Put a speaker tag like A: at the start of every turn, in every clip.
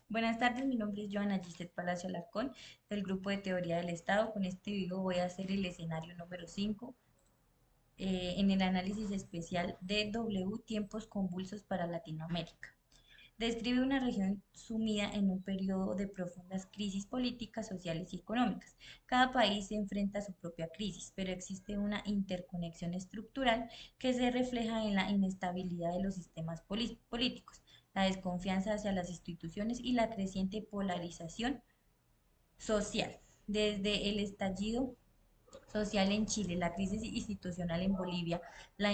A: Buenas tardes, mi nombre es Joana Gisette Palacio Alarcón, del Grupo de Teoría del Estado. Con este video voy a hacer el escenario número 5 en el análisis especial de W, tiempos convulsos para Latinoamérica. Describe una región sumida en un periodo de profundas crisis políticas, sociales y económicas. Cada país se enfrenta a su propia crisis, pero existe una interconexión estructural que se refleja en la inestabilidad de los sistemas políticos, la desconfianza hacia las instituciones y la creciente polarización social. Desde el estallido social en Chile, la crisis institucional en Bolivia, la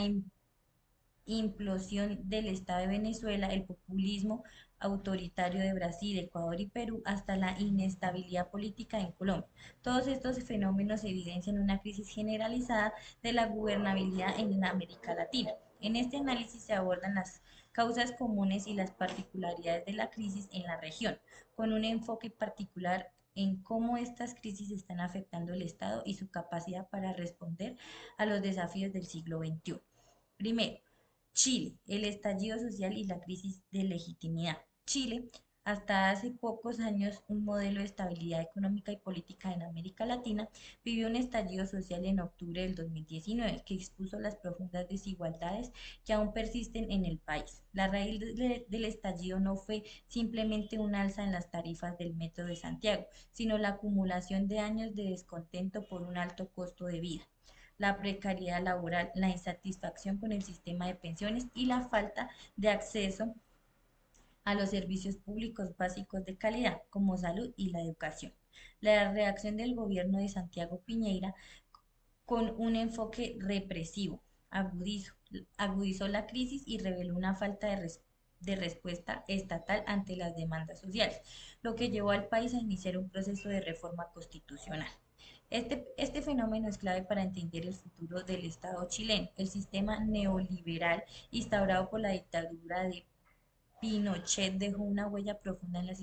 A: implosión del Estado de Venezuela, el populismo autoritario de Brasil, Ecuador y Perú, hasta la inestabilidad política en Colombia. Todos estos fenómenos evidencian una crisis generalizada de la gobernabilidad en América Latina. En este análisis se abordan las causas comunes y las particularidades de la crisis en la región, con un enfoque particular en cómo estas crisis están afectando el Estado y su capacidad para responder a los desafíos del siglo XXI. Primero, Chile, el estallido social y la crisis de legitimidad. Chile, hasta hace pocos años un modelo de estabilidad económica y política en América Latina, vivió un estallido social en octubre del 2019 que expuso las profundas desigualdades que aún persisten en el país. La raíz del estallido no fue simplemente un alza en las tarifas del Metro de Santiago, sino la acumulación de años de descontento por un alto costo de vida, la precariedad laboral, la insatisfacción con el sistema de pensiones y la falta de acceso a los servicios públicos básicos de calidad, como salud y la educación. La reacción del gobierno de Santiago Piñera, con un enfoque represivo, agudizó la crisis y reveló una falta de respuesta estatal ante las demandas sociales, lo que llevó al país a iniciar un proceso de reforma constitucional. Este fenómeno es clave para entender el futuro del Estado chileno. El sistema neoliberal instaurado por la dictadura de Pinochet dejó una huella profunda en las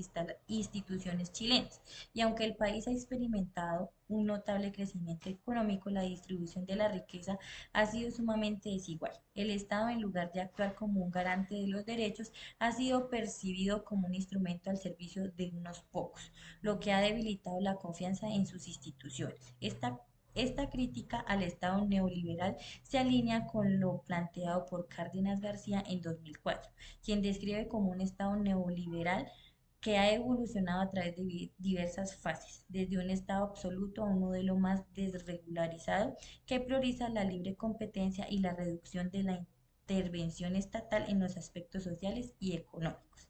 A: instituciones chilenas, y aunque el país ha experimentado un notable crecimiento económico, la distribución de la riqueza ha sido sumamente desigual. El Estado, en lugar de actuar como un garante de los derechos, ha sido percibido como un instrumento al servicio de unos pocos, lo que ha debilitado la confianza en sus instituciones. Esta crítica al Estado neoliberal se alinea con lo planteado por Cárdenas García en 2004, quien describe como un Estado neoliberal que ha evolucionado a través de diversas fases, desde un Estado absoluto a un modelo más desregularizado que prioriza la libre competencia y la reducción de la intervención estatal en los aspectos sociales y económicos.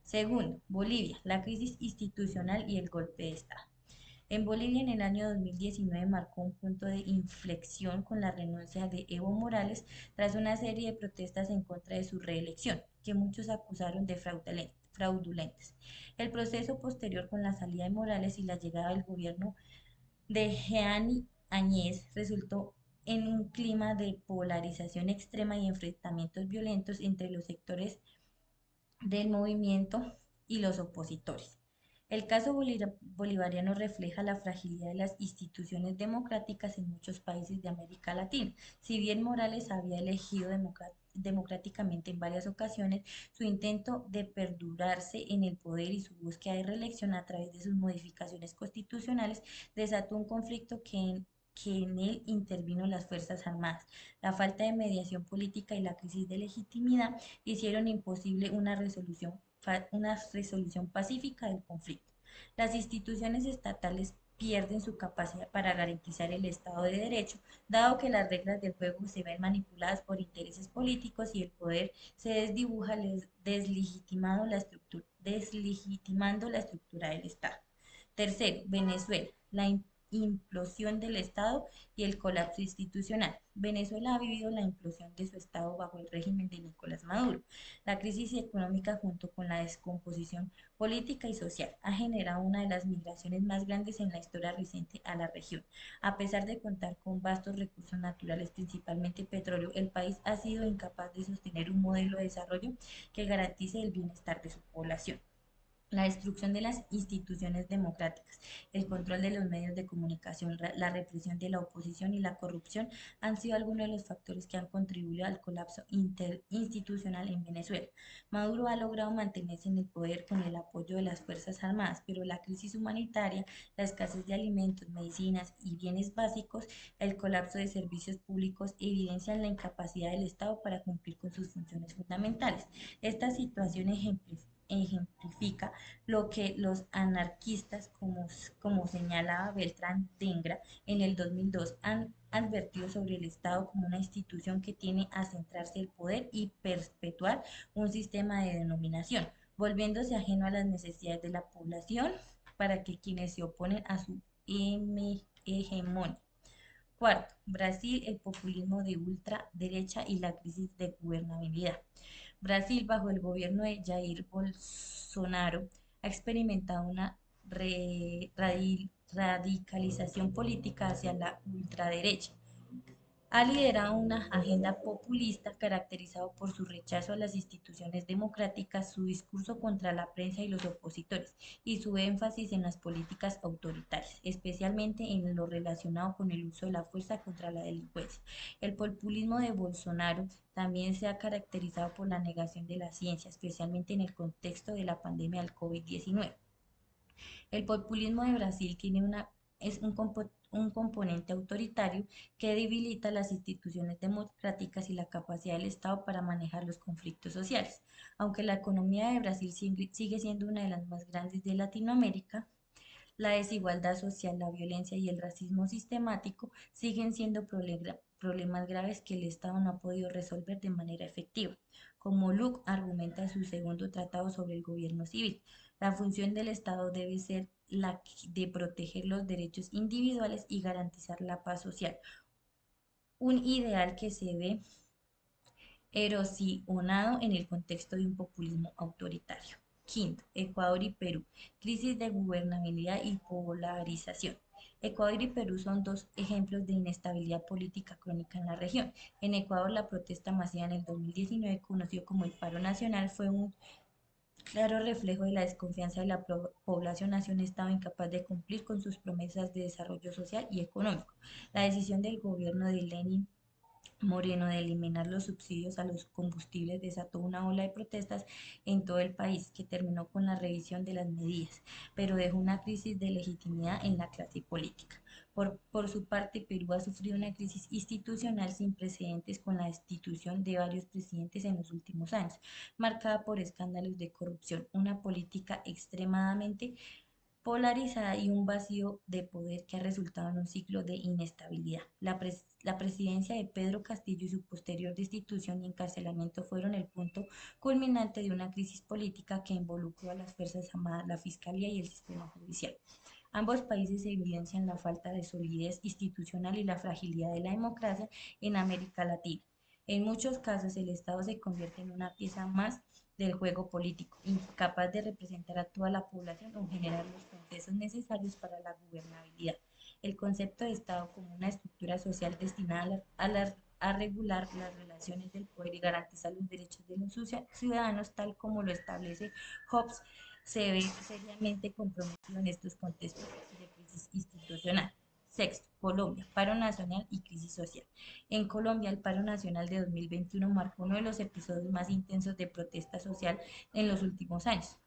A: Segundo, Bolivia, la crisis institucional y el golpe de Estado. En Bolivia, en el año 2019, marcó un punto de inflexión con la renuncia de Evo Morales tras una serie de protestas en contra de su reelección, que muchos acusaron de fraudulentas. El proceso posterior, con la salida de Morales y la llegada del gobierno de Jeanine Áñez, resultó en un clima de polarización extrema y enfrentamientos violentos entre los sectores del movimiento y los opositores. El caso bolivariano refleja la fragilidad de las instituciones democráticas en muchos países de América Latina. Si bien Morales había elegido democráticamente en varias ocasiones, su intento de perdurarse en el poder y su búsqueda de reelección a través de sus modificaciones constitucionales desató un conflicto que en él intervino las Fuerzas Armadas. La falta de mediación política y la crisis de legitimidad hicieron imposible una resolución pacífica del conflicto. Las instituciones estatales pierden su capacidad para garantizar el Estado de Derecho, dado que las reglas del juego se ven manipuladas por intereses políticos y el poder se desdibuja, deslegitimando la estructura del Estado. Tercero, Venezuela, la implosión del Estado y el colapso institucional. Venezuela ha vivido la implosión de su Estado bajo el régimen de Nicolás Maduro. La crisis económica, junto con la descomposición política y social, ha generado una de las migraciones más grandes en la historia reciente a la región. A pesar de contar con vastos recursos naturales, principalmente petróleo, el país ha sido incapaz de sostener un modelo de desarrollo que garantice el bienestar de su población. La destrucción de las instituciones democráticas, el control de los medios de comunicación, la represión de la oposición y la corrupción han sido algunos de los factores que han contribuido al colapso interinstitucional en Venezuela. Maduro ha logrado mantenerse en el poder con el apoyo de las Fuerzas Armadas, pero la crisis humanitaria, la escasez de alimentos, medicinas y bienes básicos, el colapso de servicios públicos evidencian la incapacidad del Estado para cumplir con sus funciones fundamentales. Esta situación ejemplifica lo que los anarquistas, como señalaba Beltrán Dengra en el 2002, han advertido sobre el Estado como una institución que tiene a centrarse el poder y perpetuar un sistema de denominación, volviéndose ajeno a las necesidades de la población para que quienes se oponen a su hegemonía. Cuarto, Brasil, el populismo de ultraderecha y la crisis de gobernabilidad. Brasil, bajo el gobierno de Jair Bolsonaro, ha experimentado una radicalización política hacia la ultraderecha. Ha liderado una agenda populista caracterizado por su rechazo a las instituciones democráticas, su discurso contra la prensa y los opositores, y su énfasis en las políticas autoritarias, especialmente en lo relacionado con el uso de la fuerza contra la delincuencia. El populismo de Bolsonaro también se ha caracterizado por la negación de la ciencia, especialmente en el contexto de la pandemia del COVID-19. El populismo de Brasil es un componente autoritario que debilita las instituciones democráticas y la capacidad del Estado para manejar los conflictos sociales. Aunque la economía de Brasil sigue siendo una de las más grandes de Latinoamérica, la desigualdad social, la violencia y el racismo sistemático siguen siendo problemas graves que el Estado no ha podido resolver de manera efectiva. Como Luke argumenta en su segundo tratado sobre el gobierno civil, la función del Estado debe ser la de proteger los derechos individuales y garantizar la paz social, un ideal que se ve erosionado en el contexto de un populismo autoritario. Quinto, Ecuador y Perú, crisis de gobernabilidad y polarización. Ecuador y Perú son dos ejemplos de inestabilidad política crónica en la región. En Ecuador, la protesta masiva en el 2019, conocido como el paro nacional, fue un claro reflejo de la desconfianza de la población hacia un Estado incapaz de cumplir con sus promesas de desarrollo social y económico. La decisión del gobierno de Lenin Moreno de eliminar los subsidios a los combustibles desató una ola de protestas en todo el país que terminó con la revisión de las medidas, pero dejó una crisis de legitimidad en la clase política. Por su parte, Perú ha sufrido una crisis institucional sin precedentes con la destitución de varios presidentes en los últimos años, marcada por escándalos de corrupción, una política extremadamente polarizada y un vacío de poder que ha resultado en un ciclo de inestabilidad. La presidencia de Pedro Castillo y su posterior destitución y encarcelamiento fueron el punto culminante de una crisis política que involucró a las Fuerzas Armadas, la Fiscalía y el sistema judicial. Ambos países evidencian la falta de solidez institucional y la fragilidad de la democracia en América Latina. En muchos casos, el Estado se convierte en una pieza más del juego político, incapaz de representar a toda la población o generar los consensos necesarios para la gobernabilidad. El concepto de Estado como una estructura social destinada a regular las relaciones del poder y garantizar los derechos de los ciudadanos, tal como lo establece Hobbes, se ve seriamente comprometido en estos contextos de crisis institucional. Sexto, Colombia, paro nacional y crisis social. En Colombia, el paro nacional de 2021 marcó uno de los episodios más intensos de protesta social en los últimos años.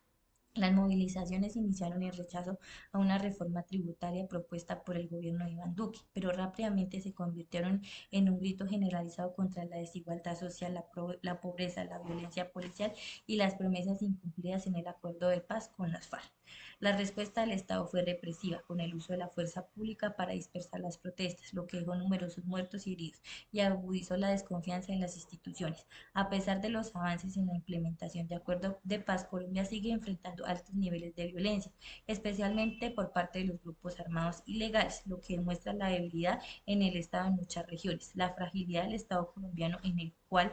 A: Las movilizaciones iniciaron en rechazo a una reforma tributaria propuesta por el gobierno de Iván Duque, pero rápidamente se convirtieron en un grito generalizado contra la desigualdad social, la pobreza, la violencia policial y las promesas incumplidas en el acuerdo de paz con las FARC. La respuesta del Estado fue represiva, con el uso de la fuerza pública para dispersar las protestas, lo que dejó numerosos muertos y heridos y agudizó la desconfianza en las instituciones. A pesar de los avances en la implementación de acuerdos de paz, Colombia sigue enfrentando altos niveles de violencia, especialmente por parte de los grupos armados ilegales, lo que demuestra la debilidad en el Estado en muchas regiones, la fragilidad del Estado colombiano en el cual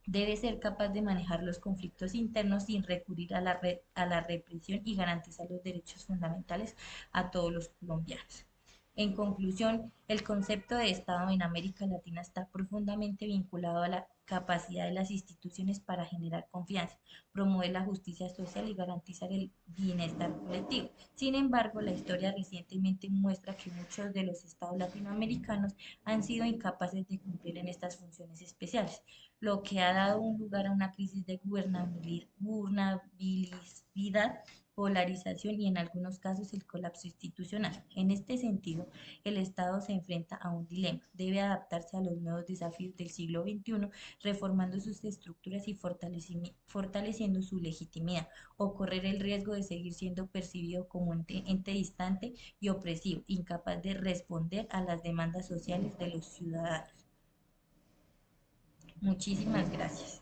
A: debe ser capaz de manejar los conflictos internos sin recurrir a la represión y garantizar los derechos fundamentales a todos los colombianos. En conclusión, el concepto de Estado en América Latina está profundamente vinculado a la capacidad de las instituciones para generar confianza, promover la justicia social y garantizar el bienestar colectivo. Sin embargo, la historia recientemente muestra que muchos de los estados latinoamericanos han sido incapaces de cumplir en estas funciones especiales, lo que ha dado un lugar a una crisis de gobernabilidad, polarización y en algunos casos el colapso institucional. En este sentido, el Estado se enfrenta a un dilema. Debe adaptarse a los nuevos desafíos del siglo XXI, reformando sus estructuras y fortaleciendo su legitimidad, o correr el riesgo de seguir siendo percibido como un ente distante y opresivo, incapaz de responder a las demandas sociales de los ciudadanos. Muchísimas gracias.